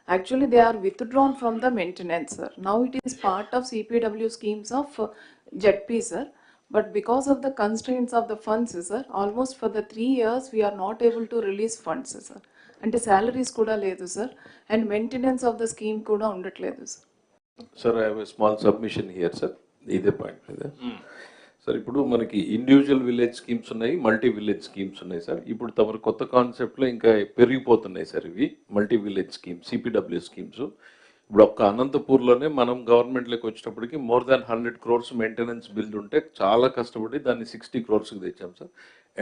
Actually, they are withdrawn from the maintenance, sir. Now it is part of CPW schemes of ZP, sir. But because of the constraints of the funds, sir, almost for the 3 years we are not able to release funds, sir. అంటే salaries కూడా లేదు, sir. And maintenance of the scheme కూడా ఉండట్లేదు, sir. Sir, I have a small submission here, sir. ఇదే point మీద sir, ఇప్పుడు మనకి individual village schemes ఉన్నాయి, మల్టీ విలేజ్ స్కీమ్స్ ఉన్నాయి సార్. ఇప్పుడు తమరు కొత్త కాన్సెప్ట్లో ఇంకా పెరిగిపోతున్నాయి సార్ ఇవి multi village schemes, CPW schemes. ఇప్పుడు ఒక్క అనంతపూర్లోనే మనం గవర్నమెంట్లోకి వచ్చేటప్పటికి more than 100 crores maintenance bill ఉంటే చాలా కష్టపడి దాన్ని 60 crores తెచ్చాం సార్.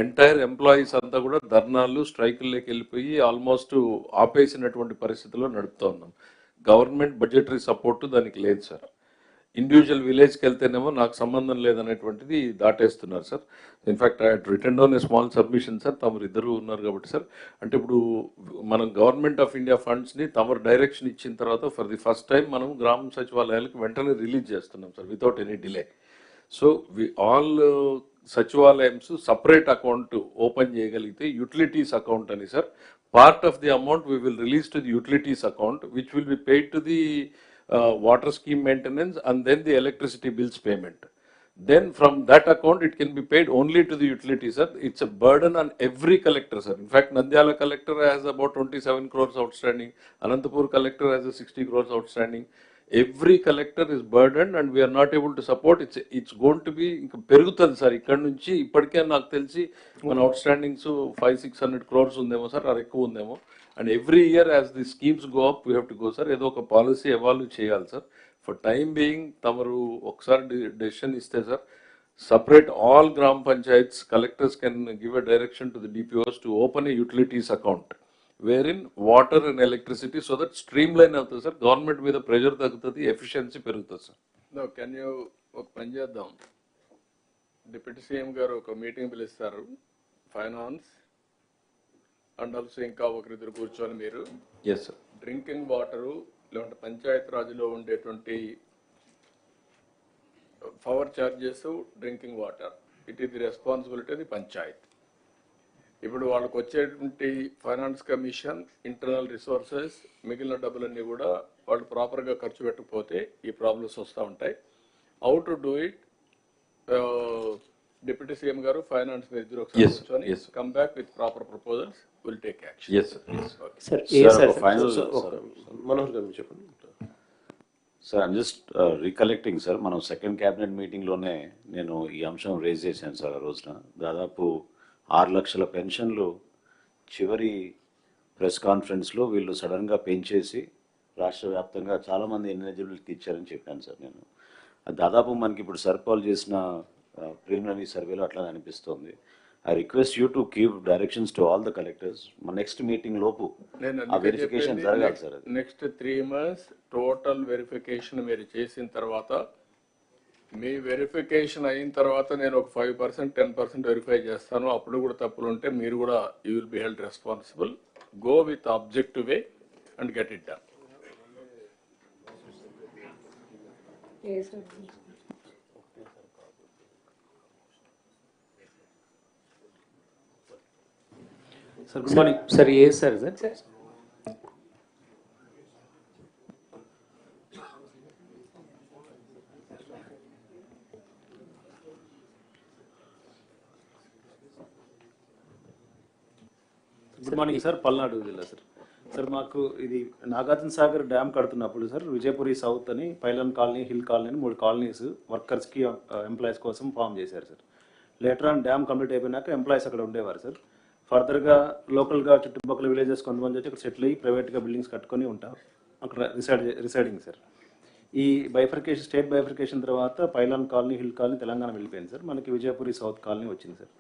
ఎంటైర్ ఎంప్లాయీస్ అంతా కూడా ధర్నాలు, స్ట్రైకుల్లోకి వెళ్ళిపోయి ఆల్మోస్ట్ ఆపేసినటువంటి పరిస్థితిలో నడుపుతూ ఉన్నాం. గవర్నమెంట్ బడ్జెటరీ సపోర్టు దానికి లేదు సార్. ఇండివిజువల్ విలేజ్కి వెళ్తేనేమో నాకు సంబంధం లేదనేటువంటిది దాటేస్తున్నారు sir. In fact I return down a small submission sir. తమరు ఇద్దరు ఉన్నారు కాబట్టి సార్, అంటే ఇప్పుడు మనం గవర్నమెంట్ ఆఫ్ ఇండియా ఫండ్స్ని తమరు డైరెక్షన్ ఇచ్చిన తర్వాత ఫర్ ది ఫస్ట్ టైం మనం గ్రామ సచివాలయాలకు వెంటనే రిలీజ్ చేస్తున్నాం sir without any delay. So all సచివాలయమ్స్ సపరేట్ అకౌంట్ ఓపెన్ చేయగలిగితే యూటిలిటీస్ అకౌంట్ అని sir, part of the amount we will release to the utilities account, which will be paid to the water scheme maintenance and then the electricity bills payment. Then from that account it can be paid only to the utilities, sir. It's a burden on every collector, sir. In fact, Nandyala collector has about 27 crores outstanding. Anantapur collector has a 60 crores outstanding. Every collector is burdened and we are not able to support. It's going to be పెరుగుతుంది sir. ఇక్కడ నుంచి ఇప్పటికే నాకు తెలిసి మన అవుట్స్టాండింగ్స్ 500-600 crores ఉందేమో sir, అది ఎక్కువ ఉందేమో. And every year as the schemes go up we have to go sir. ఏదో ఒక పాలసీ ఎవాల్వ్ చేయాలి సార్. ఫర్ టైమ్ బీయింగ్ తమరు ఒకసారి డెసిషన్ ఇస్తే sir, separate all gram panchayats, collectors can give a direction to the DPOs to open a utilities account wherein water and electricity, so that streamline అవుతుంది sir. Government మీద pressure తగ్గుతుంది, efficiency పెరుగుతుంది sir. No can you ఒక పని చేద్దాం, deputy CM గారు ఒక meeting పిలుస్తారు, ఫైనాన్స్ అండ్ ఆల్సో ఇంకా ఒకరిద్దరు కూర్చొని మీరు ఎస్ సార్, డ్రింకింగ్ వాటరు లేదంటే పంచాయత్ రాజ్లో ఉండేటువంటి power charges, drinking water, it is the responsibility of the Panchayat. ఇప్పుడు వాళ్ళకి వచ్చేటువంటి ఫైనాన్స్ కమిషన్, ఇంటర్నల్ రిసోర్సెస్, మిగిలిన డబ్బులన్నీ కూడా వాళ్ళు ప్రాపర్గా ఖర్చు పెట్టకపోతే ఈ ప్రాబ్లమ్స్ వస్తూ ఉంటాయి. How to do it, deputy CM గారు ఫైనాన్స్ ఇద్దరు ఒకసారి కూర్చొని come back with proper proposals, will take action. Manohar గారు చెప్పండి sir. I'm just recollecting sir, మనం సెకండ్ క్యాబినెట్ మీటింగ్లోనే నేను ఈ అంశం రేజ్ చేశాను సార్. ఆ రోజున దాదాపు 6 లక్షల పెన్షన్లు చివరి ప్రెస్ కాన్ఫరెన్స్లో వీళ్ళు సడన్గా పెంచేసి రాష్ట్ర వ్యాప్తంగా చాలామంది ఎలిజిబిలిటీ ఇచ్చారని చెప్పాను సార్ నేను. దాదాపు మనకి ఇప్పుడు సర్పాల్ చేసిన ప్రిలిమినరీ సర్వేలో అట్లా అనిపిస్తుంది. I request you to give directions to all the collectors. మన నెక్స్ట్ మీటింగ్ లోపు ఆ వెరిఫికేషన్ జరగాలి sir. Next 3 months total verification మీరు చేసిన తర్వాత, మీ వెరిఫికేషన్ అయిన తర్వాత నేను ఒక 5%, 10% వెరిఫై చేస్తాను. అప్పుడు కూడా తప్పులు ఉంటే మీరు కూడా you will be held responsible. Go with objective way and get it done. Sir, good morning. Sir, yes, sir. Good morning sir, Palnadu జిల్లా సార్. సార్ మాకు ఇది నాగార్జున సాగర్ డ్యామ్ కడుతున్నప్పుడు సార్ విజయపురి సౌత్ అని, పైలన్ కాలనీ, హిల్ కాలనీ అని 3 colonies వర్కర్స్కి employees కోసం form చేశారు sir. Later on dam complete అయిపోయినాక ఎంప్లాయీస్ అక్కడ ఉండేవారు సార్. ఫర్దర్గా లోకల్గా చుట్టుపక్కల విలేజెస్ కొంతమంది వచ్చి అక్కడ సెటిల్ అయ్యి ప్రైవేట్గా బిల్డింగ్స్ కట్టుకొని ఉంటారు, అక్కడ రిసైడింగ్ సార్. ఈ బైఫర్కేషన్, స్టేట్ బైఫర్కేషన్ తర్వాత pylon colony, hill colony Telangana వెళ్ళిపోయింది సార్. మనకి విజయపురి సౌత్ కాలనీ వచ్చింది సార్.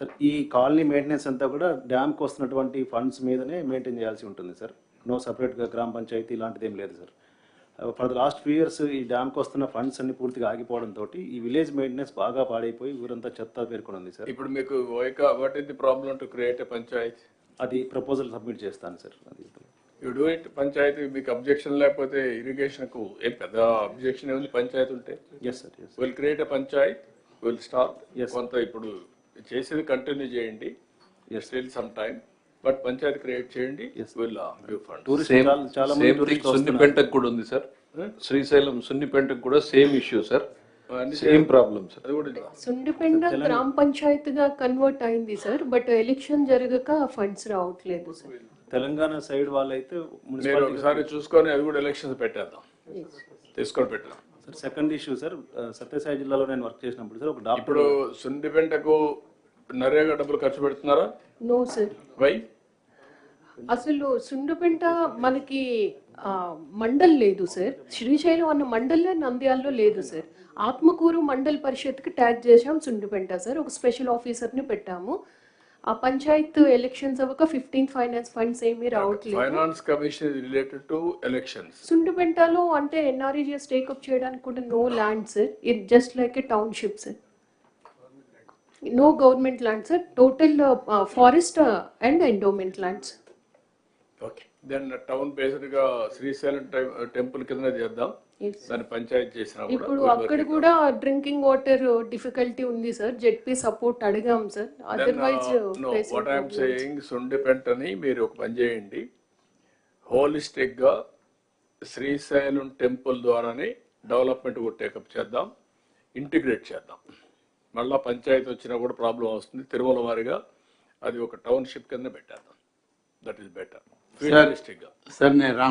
సార్ ఈ కాలనీ మెయింటెనెన్స్ అంతా కూడా డ్యామ్కి వస్తున్నటువంటి ఫండ్స్ మీదనే మెయింటైన్ చేయాల్సి ఉంటుంది సార్. నో సపరేట్గా గ్రామ పంచాయతీ ఇలాంటిది ఏం లేదు sir. For the last 2 years ఈ డ్యామ్కి వస్తున్న ఫండ్స్ అన్ని పూర్తిగా ఆగిపోవడంతో ఈ విలేజ్ మెయింటెనెన్స్ బాగా పాడైపోయి ఊరంతా చెత్త పేర్కొని ఉంది సార్. ఇప్పుడు మీకు what is the problem to create a Panchayat? అది ప్రపోజల్ సబ్మిట్ చేస్తాను సార్. అది యూ డూ ఇట్. పంచాయతీ మీకు అబ్జెక్షన్ లేకపోతే ఇరిగేషన్కు ఏం పెద్ద అబ్జెక్షన్ ఏముంది పంచాయతీ ఉంటే? Yes sir, yes. Will create a panchayat, will start. కొంత ఇప్పుడు చేసేది కంటిన్యూ చేయండి, still some time. But panchayat create చేయండి, will give fund. Tourist same చాలా సేమ్ మంది థింగ్ టూరిస్టులు వస్తున్నారు. సున్నిపెంటకు కూడా ఉంది సార్. శ్రీశైలం సున్నిపెంటకు కూడా same issue sir, same problem sir. అది కూడా సుండిపెండ గ్రామ పంచాయతీగా కన్వర్ట్ అయింది సార్, బట్ ఎలక్షన్ జరగక ఫండ్స్ రావట్లేదు సార్. తెలంగాణ సైడ్ వాళ్ళైతే మీరు మున్సిపాలిటీ ఒకసారి చూసుకొని అది కూడా ఎలక్షన్స్ పెట్టేద్దాం, తీసుకొని పెట్టాం. Sir second issue sir, Satyasai జిల్లాలో నేను వర్క్ చేసినప్పుడు సార్ ఒక డాక్టర్ ఇప్పుడు సుండిపెంటకు నరేగా డబ్బులు ఖర్చు పెడుతున్నారా? No sir, why? అసలు సుండిపెంట మనకి మండల్ లేదు సార్. శ్రీశైలం అన్న మండలే నంద్యాలలో లేదు సార్. ఆత్మకూరు మండల్ పరిషత్కి ట్యాగ్ చేసాం సుండిపెంట సార్. ఒక స్పెషల్ ఆఫీసర్ని పెట్టాము. ఆ పంచాయత్ ఎలక్షన్స్ అవ్వక 15 ఫైనాన్స్ ఫండ్స్ ఏమీ రావట్లేదు. Finance commission related to elections. సుండిపెంటలో అంటే ఎన్ఆర్ఈజీఎస్ టేకప్ చేయడానికి కూడా no land sir. It just like a township sir. No government land sir. Total forest and endowment lands. Okay, then town based గా Srisailam temple కింద చేద్దాం. దాన్ని పంచాయతీ చేసినా కూడా ఇప్పుడు అక్కడ కూడా డ్రింకింగ్ వాటర్ డిఫికల్టీ ఉంది సార్. జెడ్పీ సపోర్ట్ అడిగాం sir. Otherwise what I'm saying, సుండిపెంటని మీరు ఒక పని చేయండి, హోలిస్టిక్ గా శ్రీశైలం టెంపుల్ ద్వారానే డెవలప్మెంట్ కూడా టేకప్ చేద్దాం, ఇంటిగ్రేట్ చేద్దాం. మళ్ళా పంచాయతీ వచ్చినా కూడా ప్రాబ్లం వస్తుంది. తిరుమల వారిగా అది ఒక టౌన్షిప్ కింద పెట్టేద్దాం. That is better. ఫ్యూచరిస్టిక్ గా సార్ నేను రామ్